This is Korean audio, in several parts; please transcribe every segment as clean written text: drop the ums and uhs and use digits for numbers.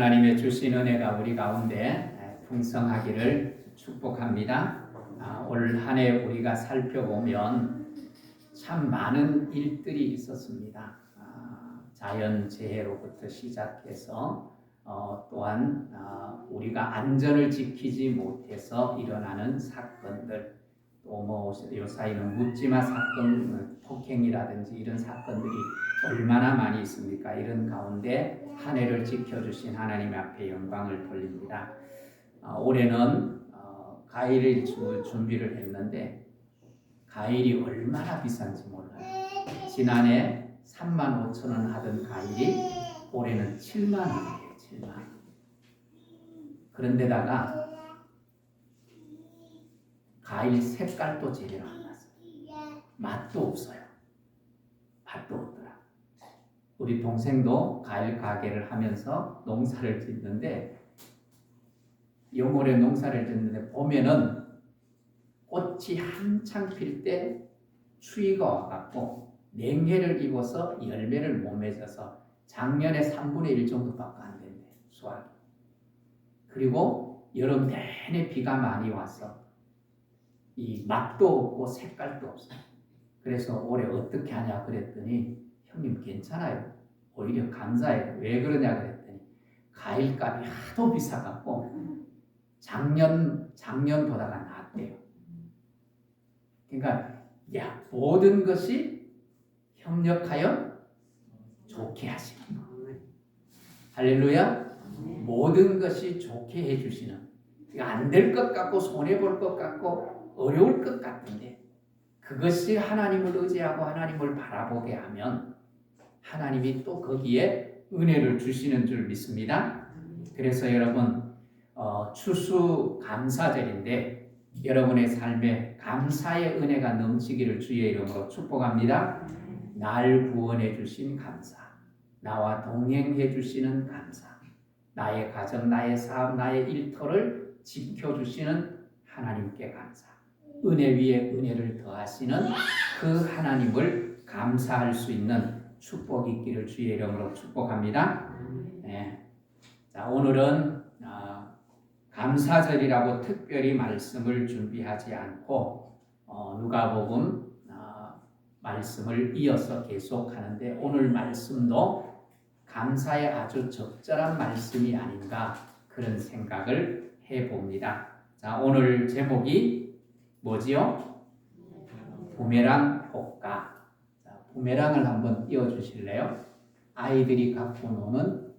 하나님의 주신 은혜가 우리 가운데 풍성하기를 축복합니다. 올 한 해 우리가 살펴보면 참 많은 일들이 있었습니다. 자연재해로부터 시작해서 또한 우리가 안전을 지키지 못해서 일어나는 사건들, 또 뭐 요사이는 묻지마 사건, 폭행이라든지 이런 사건들이 얼마나 많이 있습니까? 이런 가운데 한 해를 지켜주신 하나님 앞에 영광을 돌립니다. 올해는 과일을 준비를 했는데 과일이 얼마나 비싼지 몰라요. 지난해 35,000원 하던 과일이 올해는 7만 원이에요. 7만 원. 그런데다가 과일 색깔도 제대로 안 났어요. 맛도 없어요. 맛도 없더라. 우리 동생도 과일 가게를 하면서 농사를 짓는데 영월에 농사를 짓는데 보면은 꽃이 한창 필 때 추위가 와갖고 냉해를 입어서 열매를 못 맺어서 작년에 3분의 1 정도밖에 안 된대 수확이. 그리고 여름 내내 비가 많이 와서 이 맛도 없고 색깔도 없어요. 그래서 올해 어떻게 하냐 그랬더니 형님 괜찮아요. 오히려 감사해요. 왜 그러냐 그랬더니 과일값이 하도 비싸갖고 작년보다가 낫대요. 그러니까 모든 것이 협력하여 좋게 하시는 거예요. 할렐루야. 모든 것이 좋게 해주시는, 안 될 것 같고 손해볼 것 같고 어려울 것 같은데 그것이 하나님을 의지하고 하나님을 바라보게 하면 하나님이 또 거기에 은혜를 주시는 줄 믿습니다. 그래서 여러분 추수감사절인데 여러분의 삶에 감사의 은혜가 넘치기를 주의 이름으로 축복합니다. 날 구원해 주신 감사, 나와 동행해 주시는 감사, 나의 가정, 나의 사업, 나의 일터를 지켜주시는 하나님께 감사, 은혜 위에 은혜를 더하시는 그 하나님을 감사할 수 있는 축복이 있기를 주의 이름으로 축복합니다. 네. 자, 오늘은 감사절이라고 특별히 말씀을 준비하지 않고 누가복음 말씀을 이어서 계속하는데 오늘 말씀도 감사에 아주 적절한 말씀이 아닌가 그런 생각을 해봅니다. 자, 오늘 제목이 뭐지요? 부메랑 효과. 자, 부메랑을 한번 띄워주실래요? 아이들이 갖고 노는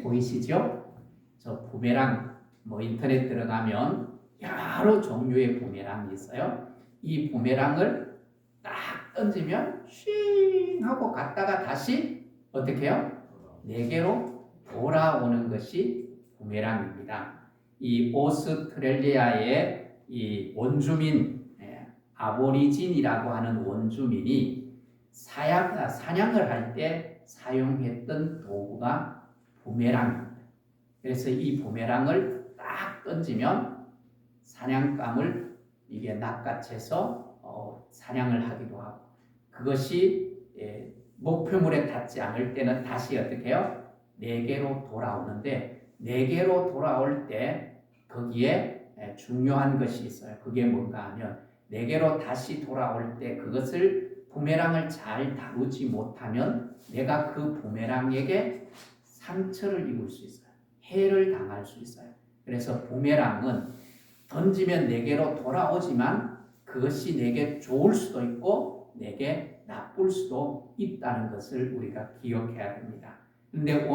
보이시죠? 저 부메랑 인터넷 들어가면 여러 종류의 부메랑이 있어요. 이 부메랑을 딱 던지면 쉥 하고 갔다가 다시 어떻게 해요? 내게로 돌아오는 것이 부메랑입니다. 이 오스트레일리아의 이 원주민 아보리진이라고 하는 원주민이 사냥을 할 때 사용했던 도구가 부메랑입니다. 그래서 이 부메랑을 딱 던지면 사냥감을 이게 낚아채서 사냥을 하기도 하고, 그것이 목표물에 닿지 않을 때는 다시 어떻게 해요? 내게로 돌아오는데, 내게로 돌아올 때 거기에 중요한 것이 있어요. 그게 뭔가 하면 내게로 다시 돌아올 때 그것을 부메랑을 잘 다루지 못하면 내가 그 부메랑에게 상처를 입을 수 있어요. 해를 당할 수 있어요. 그래서 부메랑은 던지면 내게로 돌아오지만 그것이 내게 좋을 수도 있고 내게 나쁠 수도 있다는 것을 우리가 기억해야 됩니다. 그런데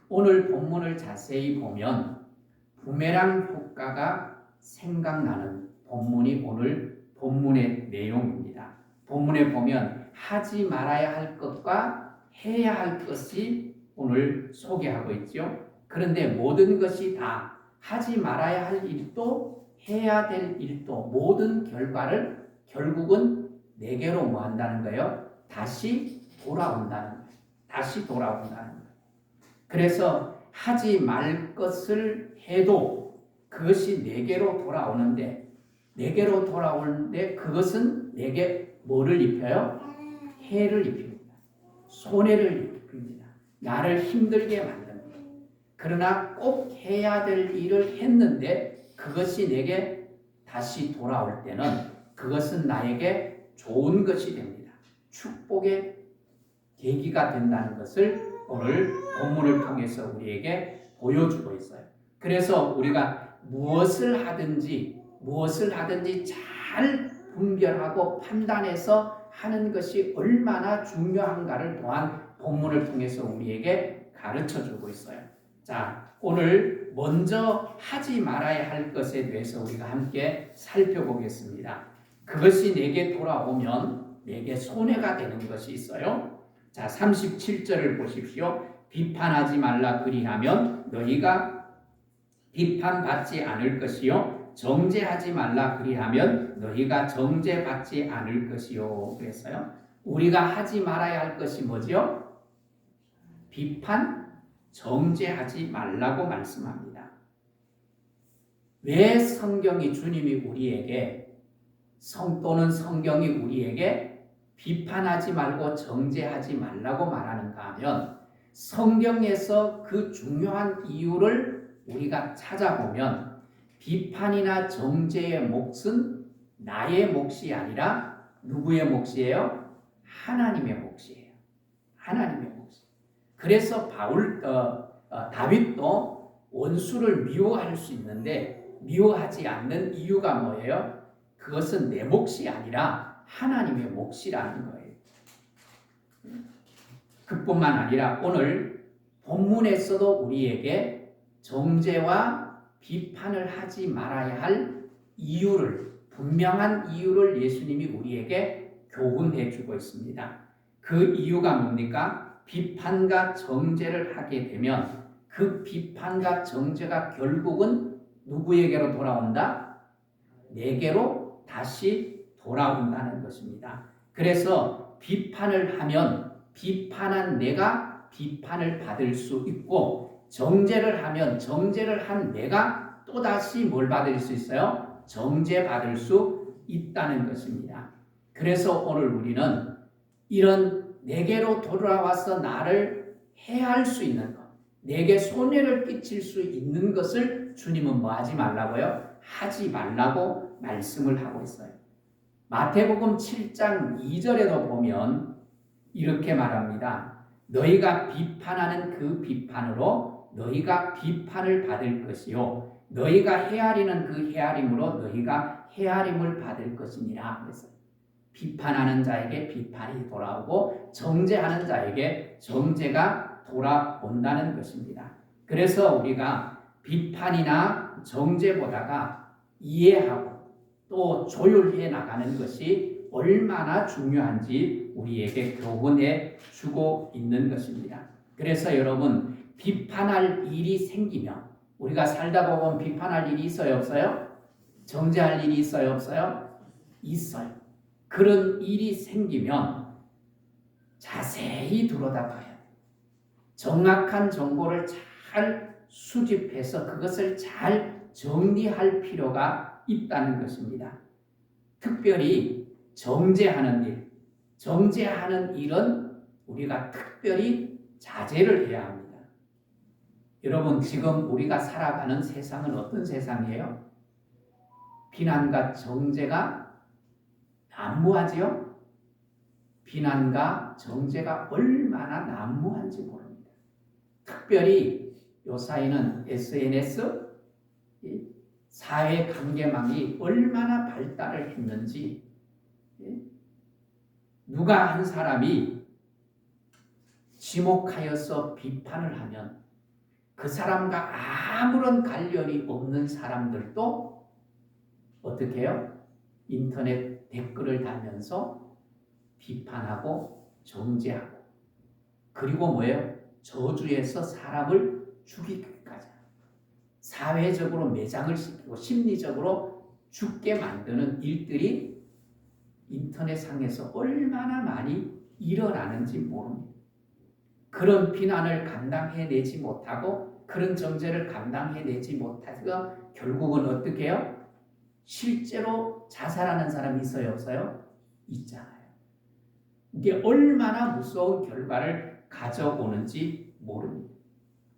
오늘 본문을 자세히 보면 부메랑 효과가 생각나는 본문이 오늘 본문의 내용입니다. 본문에 보면 하지 말아야 할 것과 해야 할 것이 오늘 소개하고 있죠. 그런데 모든 것이 다 하지 말아야 할 일도 해야 될 일도 모든 결과를 결국은 내게로 뭐 한다는 거예요? 다시 돌아온다는 거예요. 다시 돌아온다는 거예요. 그래서 하지 말 것을 해도 그것이 내게로 돌아오는데, 내게로 돌아오는데 그것은 내게 뭐를 입혀요? 해를 입힙니다. 손해를 입힙니다. 나를 힘들게 만듭니다. 그러나 꼭 해야 될 일을 했는데 그것이 내게 다시 돌아올 때는 그것은 나에게 좋은 것이 됩니다. 축복의 계기가 된다는 것을 오늘 본문을 통해서 우리에게 보여주고 있어요. 그래서 우리가 무엇을 하든지 잘 분별하고 판단해서 하는 것이 얼마나 중요한가를 또한 본문을 통해서 우리에게 가르쳐주고 있어요. 자, 오늘 먼저 하지 말아야 할 것에 대해서 우리가 함께 살펴보겠습니다. 그것이 내게 돌아오면 내게 손해가 되는 것이 있어요. 자, 37절을 보십시오. 비판하지 말라 그리하면 너희가 비판받지 않을 것이요 정죄하지 말라 그리하면 너희가 정죄받지 않을 것이요. 그랬어요. 우리가 하지 말아야 할 것이 뭐죠? 비판, 정죄하지 말라고 말씀합니다. 왜 성경이 주님이 우리에게 또는 성경이 우리에게 비판하지 말고 정죄하지 말라고 말하는가 하면 성경에서 그 중요한 이유를 우리가 찾아보면 비판이나 정죄의 몫은 나의 몫이 아니라 누구의 몫이에요? 하나님의 몫이에요. 하나님의 몫. 그래서 다윗도 원수를 미워할 수 있는데 미워하지 않는 이유가 뭐예요? 그것은 내 몫이 아니라 하나님의 몫이라는 거예요. 그뿐만 아니라 오늘 본문에서도 우리에게 정죄와 비판을 하지 말아야 할 분명한 이유를 예수님이 우리에게 교훈해 주고 있습니다. 그 이유가 뭡니까? 비판과 정죄를 하게 되면 그 비판과 정죄가 결국은 누구에게로 돌아온다? 내게로 다시 돌아온다는 것입니다. 그래서 비판을 하면 비판한 내가 비판을 받을 수 있고 정죄를 하면 정죄를 한 내가 또다시 뭘 받을 수 있어요? 정죄받을 수 있다는 것입니다. 그래서 오늘 우리는 이런 내게로 돌아와서 나를 해할 수 있는 것, 내게 손해를 끼칠 수 있는 것을 주님은 뭐 하지 말라고요? 하지 말라고 말씀을 하고 있어요. 마태복음 7장 2절에도 보면 이렇게 말합니다. 너희가 비판하는 그 비판으로 너희가 비판을 받을 것이요 너희가 헤아리는 그 헤아림으로 너희가 헤아림을 받을 것이니라. 그래서 비판하는 자에게 비판이 돌아오고 정죄하는 자에게 정죄가 돌아온다는 것입니다. 그래서 우리가 비판이나 정죄보다가 이해하고 또 조율해 나가는 것이 얼마나 중요한지 우리에게 교훈해 주고 있는 것입니다. 그래서 여러분 비판할 일이 생기면 우리가 살다 보면 비판할 일이 있어요 없어요? 정죄할 일이 있어요 없어요? 있어요. 그런 일이 생기면 자세히 들여다봐야 돼요. 정확한 정보를 잘 수집해서 그것을 잘 정리할 필요가 있다는 것입니다. 특별히 정죄하는 일은 우리가 특별히 자제를 해야 합니다. 여러분 지금 우리가 살아가는 세상은 어떤 세상이에요? 비난과 정죄가 난무하지요? 비난과 정죄가 얼마나 난무한지 모릅니다. 특별히 요사이는 SNS, 사회관계망이 얼마나 발달을 했는지 누가 한 사람이 지목하여서 비판을 하면 그 사람과 아무런 관련이 없는 사람들도 어떻게 해요? 인터넷 댓글을 달면서 비판하고 정죄하고 그리고 뭐예요? 저주해서 사람을 죽이기까지 사회적으로 매장을 시키고 심리적으로 죽게 만드는 일들이 인터넷상에서 얼마나 많이 일어나는지 모릅니다. 그런 비난을 감당해내지 못하고 그런 정죄를 감당해내지 못해서 결국은 어떻게 해요? 실제로 자살하는 사람이 있어요 없어요? 있잖아요. 이게 얼마나 무서운 결과를 가져오는지 모릅니다.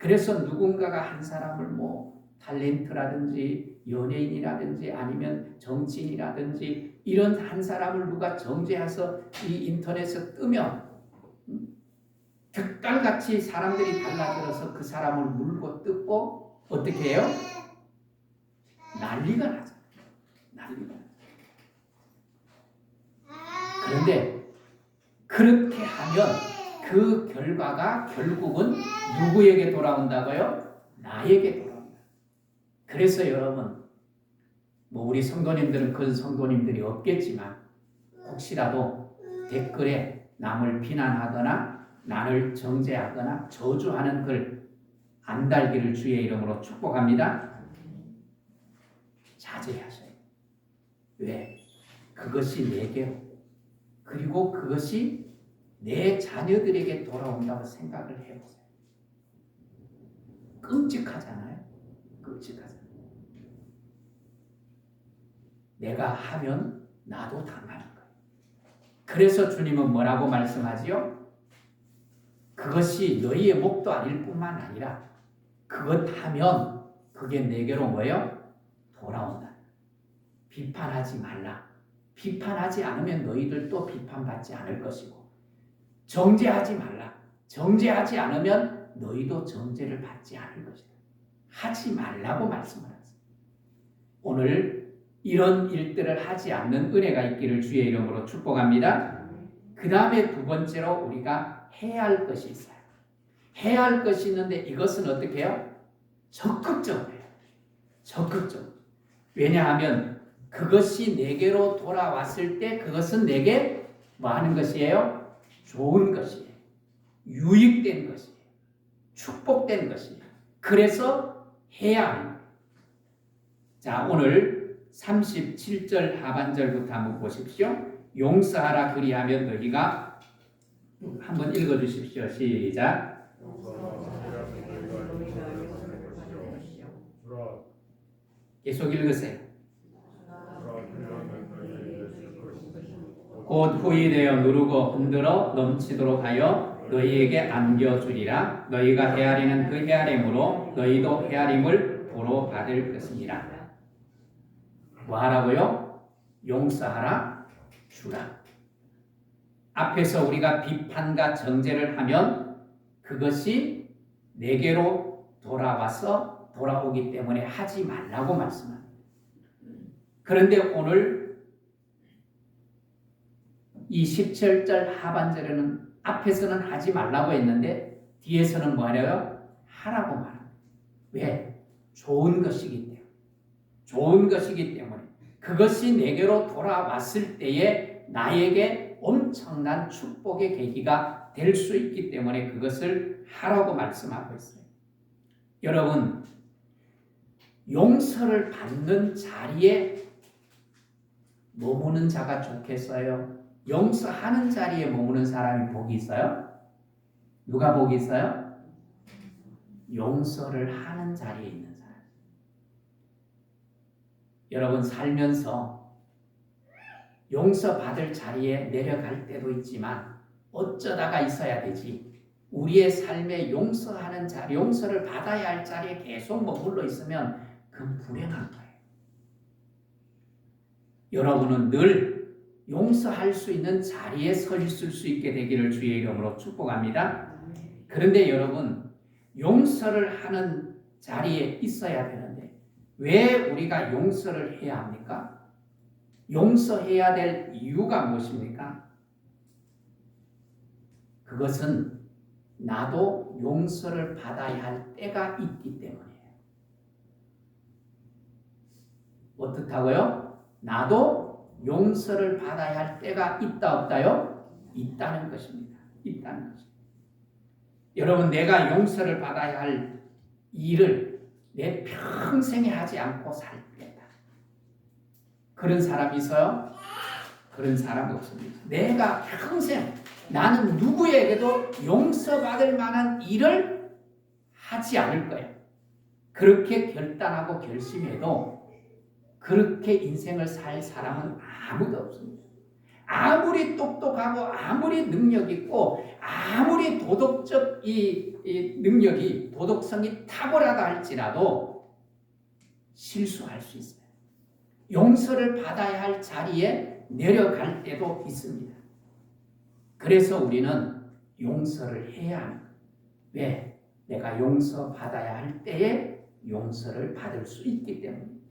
그래서 누군가가 한 사람을 뭐 탤런트라든지 연예인이라든지 아니면 정치인이라든지 이런 한 사람을 누가 정죄해서 이 인터넷에 뜨면 득달같이 사람들이 달라들어서 그 사람을 물고 뜯고 어떻게 해요? 난리가 나죠. 난리가 나죠. 그런데 그렇게 하면 그 결과가 결국은 누구에게 돌아온다고요? 나에게 돌아온다. 그래서 여러분, 뭐 우리 성도님들은 큰 성도님들이 없겠지만 혹시라도 댓글에 남을 비난하거나 나를 정죄하거나 저주하는 글 안 달기를 주의 이름으로 축복합니다. 자제하셔요. 왜? 그것이 내게로 그리고 그것이 내 자녀들에게 돌아온다고 생각을 해보세요. 끔찍하잖아요. 끔찍하잖아요. 내가 하면 나도 당하는 거예요. 그래서 주님은 뭐라고 말씀하지요? 그것이 너희의 목도 아닐 뿐만 아니라 그것 하면 그게 내게로 뭐예요? 돌아온다. 비판하지 말라. 비판하지 않으면 너희들 또 비판받지 않을 것이고 정죄하지 말라. 정죄하지 않으면 너희도 정죄를 받지 않을 것이다. 하지 말라고 말씀을 하세요. 오늘 이런 일들을 하지 않는 은혜가 있기를 주의 이름으로 축복합니다. 그 다음에 두 번째로 우리가 해야 할 것이 있어요. 해야 할 것이 있는데 이것은 어떻게 해요? 적극적으로 해요. 적극적으로. 왜냐하면 그것이 내게로 돌아왔을 때 그것은 내게 뭐 하는 것이에요? 좋은 것이에요. 유익된 것이에요. 축복된 것이에요. 그래서 해야 하는 거예요. 자, 오늘 37절 하반절부터 한번 보십시오. 용서하라 그리하면 너희가 한번 읽어주십시오. 시작. 계속 읽으세요. 곧 후이되어 누르고 흔들어 넘치도록 하여 너희에게 안겨주리라. 너희가 헤아리는 그 헤아림으로 너희도 헤아림을 도로 받을 것이니라. 뭐 하라고요? 용서하라, 주라. 앞에서 우리가 비판과 정죄를 하면 그것이 내게로 돌아오기 때문에 하지 말라고 말씀합니다. 그런데 오늘 이 17절 하반절에는 앞에서는 하지 말라고 했는데 뒤에서는 뭐 하래요? 하라고 말합니다. 왜? 좋은 것이기 때문에. 좋은 것이기 때문에 그것이 내게로 돌아왔을 때에 나에게 엄청난 축복의 계기가 될 수 있기 때문에 그것을 하라고 말씀하고 있어요. 여러분, 용서를 받는 자리에 머무는 자가 좋겠어요? 용서하는 자리에 머무는 사람이 복이 있어요? 누가 복이 있어요? 용서를 하는 자리에 있는 사람. 여러분, 살면서 용서받을 자리에 내려갈 때도 있지만 어쩌다가 있어야 되지. 우리의 삶에 용서하는 자리, 용서를 받아야 할 자리에 계속 머물러 있으면 그건 불행한 거예요. 여러분은 늘 용서할 수 있는 자리에 서 있을 수 있게 되기를 주의 이름으로 축복합니다. 그런데 여러분, 용서를 하는 자리에 있어야 되는데 왜 우리가 용서를 해야 합니까? 용서해야 될 이유가 무엇입니까? 그것은 나도 용서를 받아야 할 때가 있기 때문이에요. 어떻다고요? 나도 용서를 받아야 할 때가 있다 없다요? 있다는 것입니다. 있다는 것입니다. 여러분, 내가 용서를 받아야 할 일을 내 평생에 하지 않고 살 때다. 그런 사람이 있어요? 그런 사람 없습니다. 내가 평생 나는 누구에게도 용서받을 만한 일을 하지 않을 거예요. 그렇게 결단하고 결심해도 그렇게 인생을 살 사람은 아무도 없습니다. 아무리 똑똑하고 아무리 능력 있고 아무리 도덕적 이 능력이 도덕성이 탁월하다 할지라도 실수할 수 있어요. 용서를 받아야 할 자리에 내려갈 때도 있습니다. 그래서 우리는 용서를 해야 합니다. 왜? 내가 용서받아야 할 때에 용서를 받을 수 있기 때문입니다.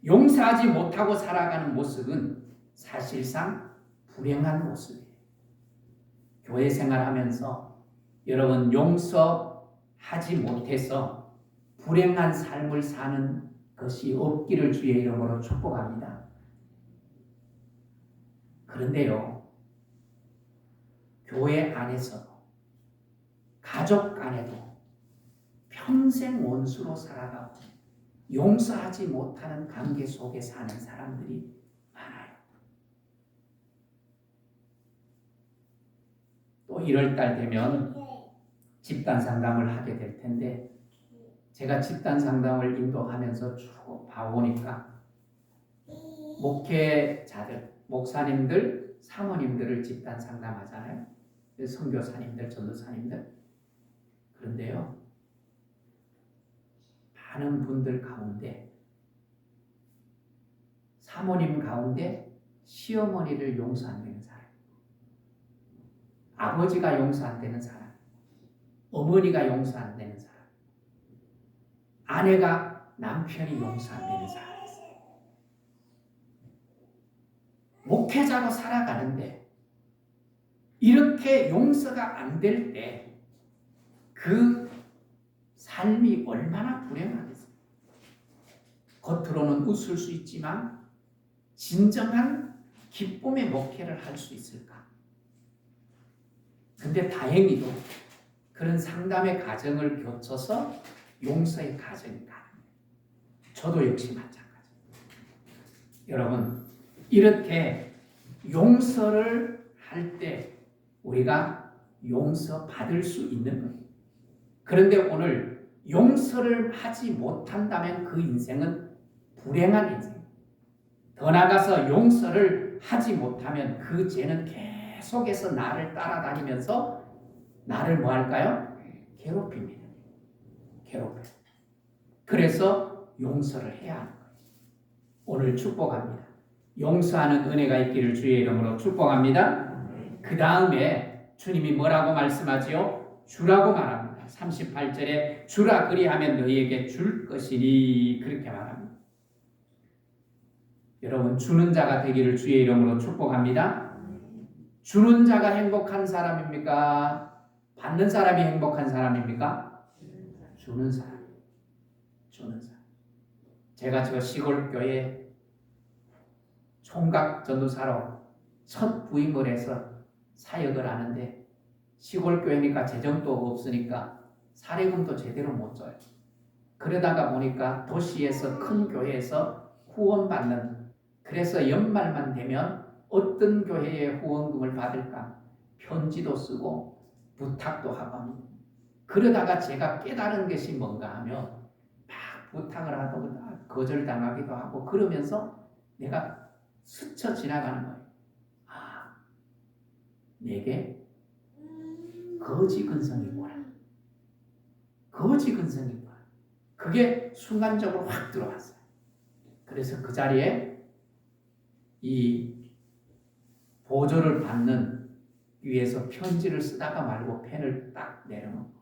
용서하지 못하고 살아가는 모습은 사실상 불행한 모습이에요. 교회 생활하면서 여러분 용서하지 못해서 불행한 삶을 사는 것이 없기를 주의 이름으로 축복합니다. 그런데요, 교회 안에서도 가족 간에도 평생 원수로 살아가고 용서하지 못하는 관계 속에 사는 사람들이 많아요. 또 1월달 되면 집단 상담을 하게 될 텐데 제가 집단 상담을 인도하면서 쭉 봐보니까 목회자들, 목사님들, 사모님들을 집단 상담하잖아요. 선교사님들, 전도사님들. 그런데요, 많은 분들 가운데 사모님 가운데 시어머니를 용서 안 되는 사람, 아버지가 용서 안 되는 사람, 어머니가 용서 안 되는 사람, 아내가 남편이 용서 안 되는 사람. 목회자로 살아가는데 이렇게 용서가 안 될 때 그 삶이 얼마나 불행하겠어요. 겉으로는 웃을 수 있지만 진정한 기쁨의 목회를 할 수 있을까? 근데 다행히도 그런 상담의 과정을 거쳐서 용서의 과정이 가능해요. 저도 역시 마찬가지입니다. 여러분, 이렇게 용서를 할 때 우리가 용서받을 수 있는 거예요. 그런데 오늘 용서를 하지 못한다면 그 인생은 불행한 인생. 더 나아가서 용서를 하지 못하면 그 죄는 계속해서 나를 따라다니면서 나를 뭐 할까요? 괴롭힙니다. 괴롭혀요. 그래서 용서를 해야 하는 거예요. 오늘 축복합니다. 용서하는 은혜가 있기를 주의 이름으로 축복합니다. 그 다음에 주님이 뭐라고 말씀하지요? 주라고 말합니다. 38절에 주라 그리하면 너희에게 줄 것이니 그렇게 말합니다. 여러분, 주는 자가 되기를 주의 이름으로 축복합니다. 주는 자가 행복한 사람입니까? 받는 사람이 행복한 사람입니까? 주는 사람. 주는 사람. 제가 저 시골 교회 총각 전도사로 첫 부임을 해서 사역을 하는데 시골 교회니까 재정도 없으니까 사례금도 제대로 못 줘요. 그러다가 보니까 도시에서 큰 교회에서 후원받는, 그래서 연말만 되면 어떤 교회에 후원금을 받을까 편지도 쓰고 부탁도 하고 합니다. 그러다가 제가 깨달은 것이 뭔가 하면 막 부탁을 하고 거절당하기도 하고 그러면서 내가 스쳐 지나가는 거예요. 아, 내게 거지 근성이 있구나. 거지 근성이 있구나. 그게 순간적으로 확 들어왔어요. 그래서 그 자리에 이 보조를 받는 위에서 편지를 쓰다가 말고 펜을 딱 내려놓고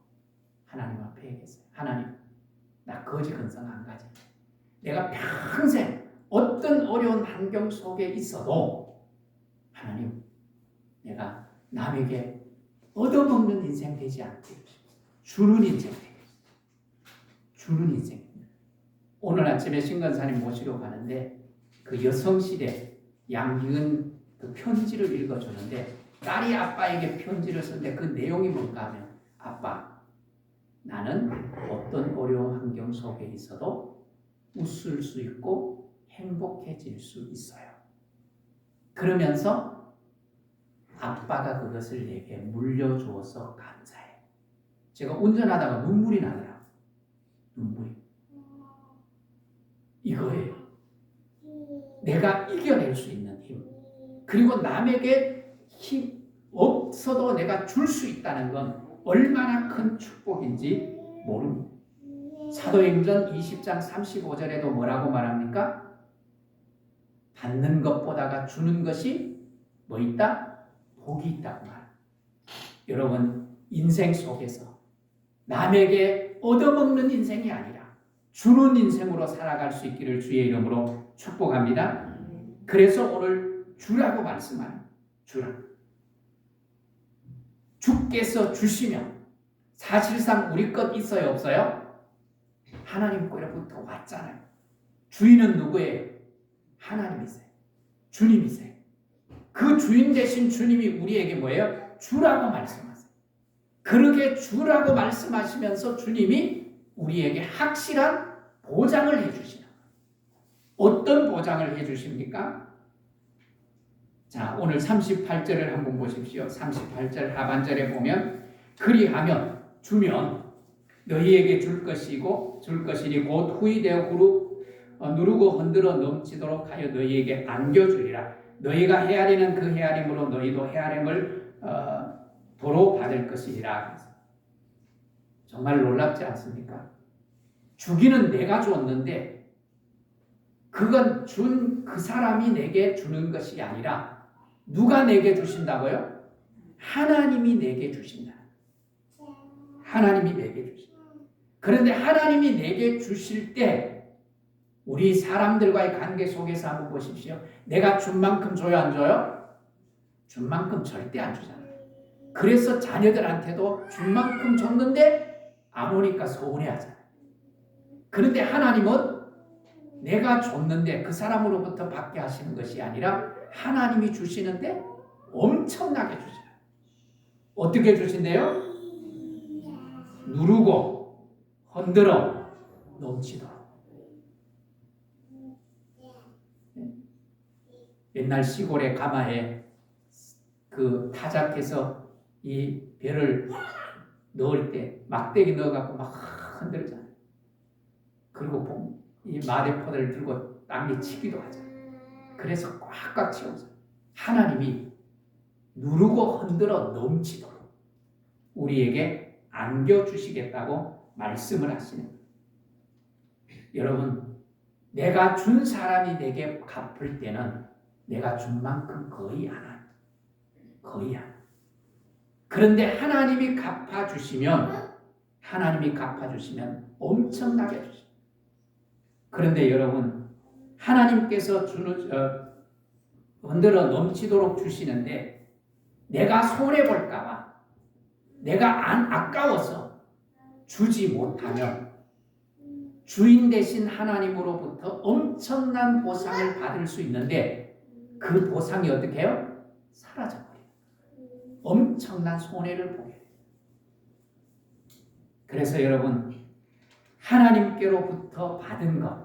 하나님 앞에 얘기했어요. 하나님, 나 거지 근성 안 가져. 내가 평생 어떤 어려운 환경 속에 있어도 하나님, 내가 남에게 얻어먹는 인생 되지 않게 주는 인생 되게 주는 인생. 오늘 아침에 신건사님 모시러 가는데 그 여성시대 양희은 그 편지를 읽어주는데 딸이 아빠에게 편지를 썼는데 그 내용이 뭔가 하면 아빠, 나는 어떤 어려운 환경 속에 있어도 웃을 수 있고 행복해질 수 있어요. 그러면서 아빠가 그것을 내게 물려주어서 감사해. 제가 운전하다가 눈물이 나더라고요. 눈물이. 이거예요. 내가 이겨낼 수 있는 힘. 그리고 남에게 힘 없어도 내가 줄 수 있다는 건 얼마나 큰 축복인지 모릅니다. 사도행전 20장 35절에도 뭐라고 말합니까? 받는 것보다가 주는 것이 뭐 있다? 복이 있다고 말합니다. 여러분, 인생 속에서 남에게 얻어먹는 인생이 아니라 주는 인생으로 살아갈 수 있기를 주의 이름으로 축복합니다. 그래서 오늘 주라고 말씀합니다. 주라. 주께서 주시면 사실상 우리 것 있어요, 없어요? 하나님 거로부터 왔잖아요. 주인은 누구예요? 하나님이세요. 주님이세요. 그 주인 되신 주님이 우리에게 뭐예요? 주라고 말씀하세요. 그렇게 주라고 말씀하시면서 주님이 우리에게 확실한 보장을 해주시는 거예요. 어떤 보장을 해주십니까? 자, 오늘 38절을 한번 보십시오. 38절 하반절에 보면 그리하면 주면 너희에게 줄 것이니 곧 후이되어 누르고 흔들어 넘치도록 하여 너희에게 안겨주리라. 너희가 헤아리는 그 헤아림으로 너희도 헤아림을 도로 받을 것이라. 정말 놀랍지 않습니까? 주기는 내가 줬는데 그건 준 그 사람이 내게 주는 것이 아니라 누가 내게 주신다고요? 하나님이 내게 주신다. 하나님이 내게 주신다. 그런데 하나님이 내게 주실 때 우리 사람들과의 관계 속에서 한번 보십시오. 내가 준 만큼 줘요, 안 줘요? 준 만큼 절대 안 주잖아요. 그래서 자녀들한테도 준 만큼 줬는데 안 오니까 서운해하잖아요. 그런데 하나님은 내가 줬는데 그 사람으로부터 받게 하시는 것이 아니라 하나님이 주시는데 엄청나게 주셔요. 어떻게 주신대요? 누르고 흔들어 넘치도록. 옛날 시골의 가마에 그 타작해서 이 배를 넣을 때 막대기 넣어갖고 막 흔들잖아요. 그리고 이 마대포대를 들고 땅에 치기도 하잖아요. 그래서 꽉꽉 채워서 하나님이 누르고 흔들어 넘치도록 우리에게 안겨주시겠다고 말씀을 하시는 거예요. 여러분, 내가 준 사람이 내게 갚을 때는 내가 준 만큼 거의 안 하죠. 거의 안. 그런데 하나님이 갚아주시면 엄청나게 주십니다. 그런데 여러분, 하나님께서 흔들어 넘치도록 주시는데 내가 손해볼까봐 내가 아까워서 주지 못하면 주인 되신 하나님으로부터 엄청난 보상을 받을 수 있는데 그 보상이 어떻게 해요? 사라져버려요. 엄청난 손해를 보게 돼요. 그래서 여러분, 하나님께로부터 받은 것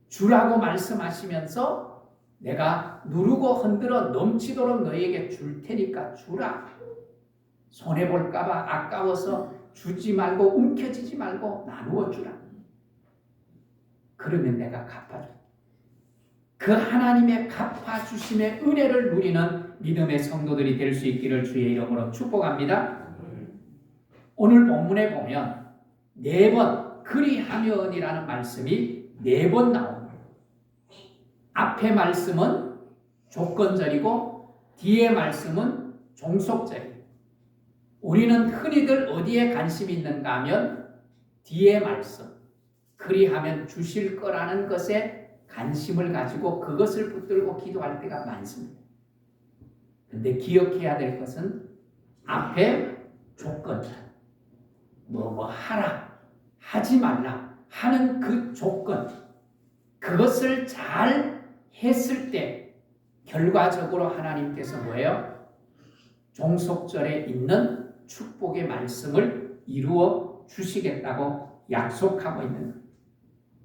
주라고 말씀하시면서 내가 누르고 흔들어 넘치도록 너희에게 줄 테니까 주라. 손해볼까봐 아까워서 주지 말고 움켜쥐지 말고 나누어 주라. 그러면 내가 갚아줄게. 그 하나님의 갚아주심의 은혜를 누리는 믿음의 성도들이 될 수 있기를 주의 이름으로 축복합니다. 오늘 본문에 보면 4번 그리하면이라는 말씀이 4번 나옵니다. 앞의 말씀은 조건절이고 뒤의 말씀은 종속절이에요. 우리는 흔히들 어디에 관심이 있는가 하면 뒤의 말씀, 그리하면 주실 거라는 것에 관심을 가지고 그것을 붙들고 기도할 때가 많습니다. 그런데 기억해야 될 것은 앞에 조건절, 뭐 하라, 하지 말라 하는 그 조건, 그것을 잘 했을 때 결과적으로 하나님께서 뭐예요? 종속절에 있는 축복의 말씀을 이루어 주시겠다고 약속하고 있는 거예요.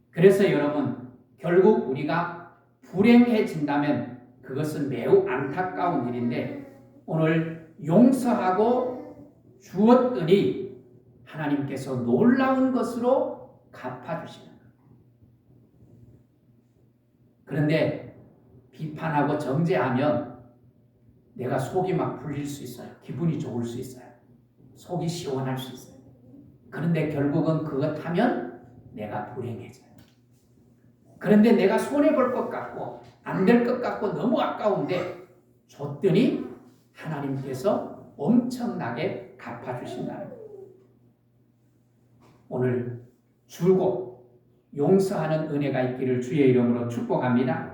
그래서 여러분, 결국 우리가 불행해진다면 그것은 매우 안타까운 일인데 오늘 용서하고 주었더니 하나님께서 놀라운 것으로 갚아주시는 거예요. 그런데 비판하고 정죄하면 내가 속이 막 풀릴 수 있어요. 기분이 좋을 수 있어요. 속이 시원할 수 있어요. 그런데 결국은 그것 하면 내가 불행해져요. 그런데 내가 손해볼 것 같고 안 될 것 같고 너무 아까운데 줬더니 하나님께서 엄청나게 갚아주신다는 거예요. 오늘 주고 용서하는 은혜가 있기를 주의 이름으로 축복합니다.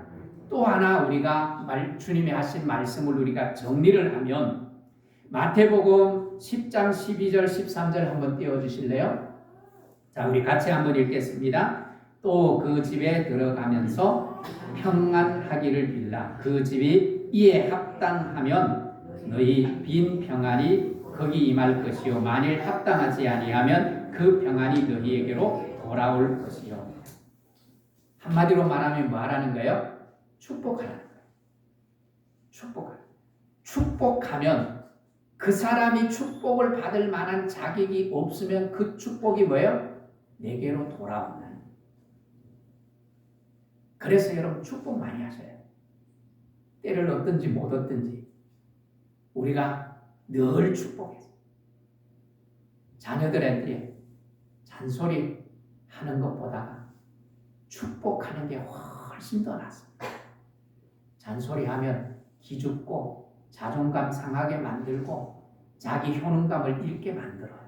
또 하나 우리가 주님이 하신 말씀을 우리가 정리를 하면 마태복음 10장 12절 13절 한번 띄워주실래요? 자, 우리 같이 한번 읽겠습니다. 또 그 집에 들어가면서 평안하기를 빌라. 그 집이 이에 합당하면 너희 빈 평안이 거기 임할 것이요 만일 합당하지 아니하면 그 평안이 너희에게로 돌아올 것이요. 한마디로 말하면 뭐 하라는 거예요? 축복하라는 거예요. 축복하면 그 사람이 축복을 받을 만한 자격이 없으면 그 축복이 뭐예요? 내게로 돌아온다는 거예요. 그래서 여러분 축복 많이 하셔야 돼요. 때를 얻든지 못 얻든지 우리가 늘 축복해서 자녀들한테 잔소리 하는 것보다 축복하는 게 훨씬 더 낫습니다. 잔소리하면 기죽고 자존감 상하게 만들고 자기 효능감을 잃게 만들어요.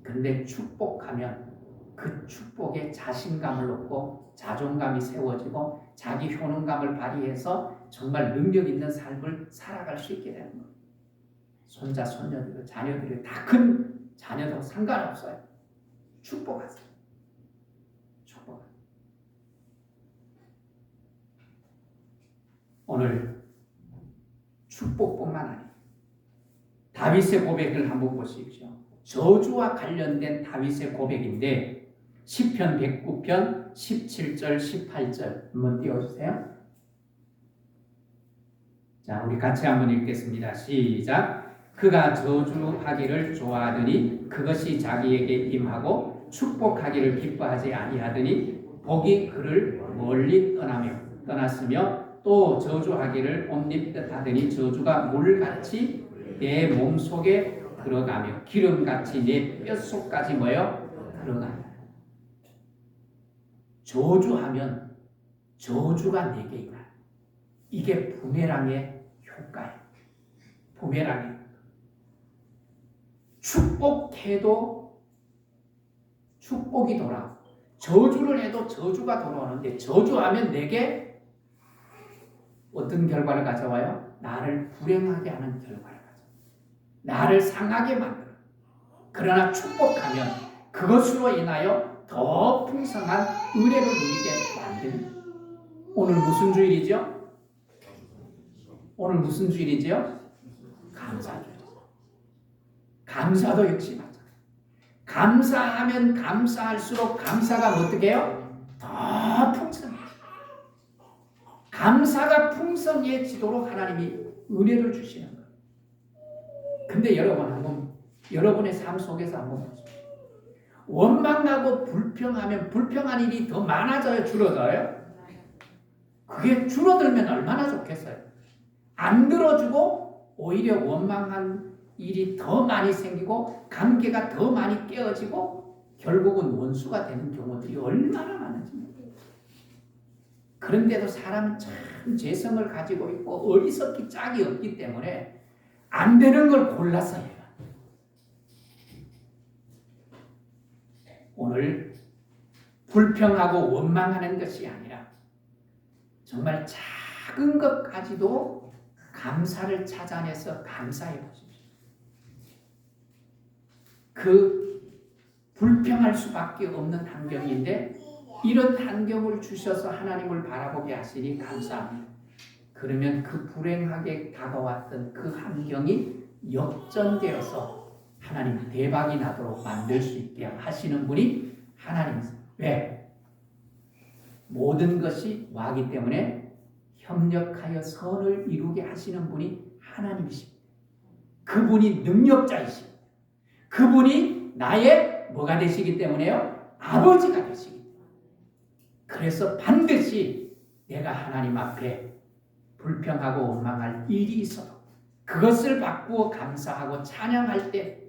그런데 축복하면 그 축복에 자신감을 얻고 자존감이 세워지고 자기 효능감을 발휘해서 정말 능력 있는 삶을 살아갈 수 있게 되는 거예요. 손자, 손녀들, 자녀들이 다 큰 자녀도 상관없어요. 축복하세요. 축복하세요. 오늘 축복뿐만 아니에요. 다윗의 고백을 한번 보십시오. 저주와 관련된 다윗의 고백인데 시편 109편 17절 18절 한번 띄워주세요. 자, 우리 같이 한번 읽겠습니다. 시작. 그가 저주하기를 좋아하더니 그것이 자기에게 임하고 축복하기를 기뻐하지 아니하더니 복이 그를 멀리 떠났으며 또 저주하기를 옴립듯 하더니 저주가 물같이 내 몸속에 들어가며 기름같이 내 뼛속까지 모여 들어간다. 저주하면 저주가 내게 임한다. 이게 부메랑의 효과예요. 부메랑의 축복해도 축복이 돌아오고 저주를 해도 저주가 돌아오는데 저주하면 내게 어떤 결과를 가져와요? 나를 불행하게 하는 결과를 가져와요. 나를 상하게 만들어요. 그러나 축복하면 그것으로 인하여 더 풍성한 은혜를 누리게 만듭니다. 오늘 무슨 주일이죠? 오늘 무슨 주일이죠? 감사주일. 감사도 역시 마찬가지. 감사하면 감사할수록 감사가 어떻게 해요? 더 풍성해요. 감사가 풍성해지도록 하나님이 은혜를 주시는 거예요. 근데 여러분 한번 여러분의 삶 속에서 한번 보십시오. 원망하고 불평하면 불평한 일이 더 많아져요? 줄어들어요? 그게 줄어들면 얼마나 좋겠어요. 안 들어주고 오히려 원망한 일이 더 많이 생기고 관계가 더 많이 깨어지고 결국은 원수가 되는 경우들이 얼마나 많은지 모르겠어요. 그런데도 사람은 참 재성을 가지고 있고 어리석기 짝이 없기 때문에 안 되는 걸 골라서 해요. 오늘 불평하고 원망하는 것이 아니라 정말 작은 것까지도 감사를 찾아내서 감사해 보십시오. 그 불평할 수밖에 없는 환경인데 이런 환경을 주셔서 하나님을 바라보게 하시니 감사합니다. 그러면 그 불행하게 다가왔던 그 환경이 역전되어서 하나님 대박이 나도록 만들 수 있게 하시는 분이 하나님이세요. 왜? 모든 것이 와기 때문에 협력하여 선을 이루게 하시는 분이 하나님이십니다. 그분이 능력자이십니다. 그분이 나의 뭐가 되시기 때문에요? 아버지가 되시기 때문에. 그래서 반드시 내가 하나님 앞에 불평하고 원망할 일이 있어도 그것을 바꾸어 감사하고 찬양할 때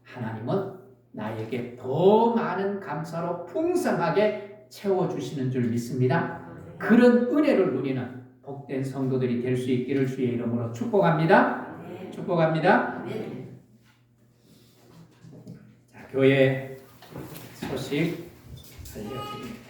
하나님은 나에게 더 많은 감사로 풍성하게 채워주시는 줄 믿습니다. 그런 은혜를 누리는 복된 성도들이 될 수 있기를 주의 이름으로 축복합니다. 축복합니다. 자, 교회 소식 알려드립니다.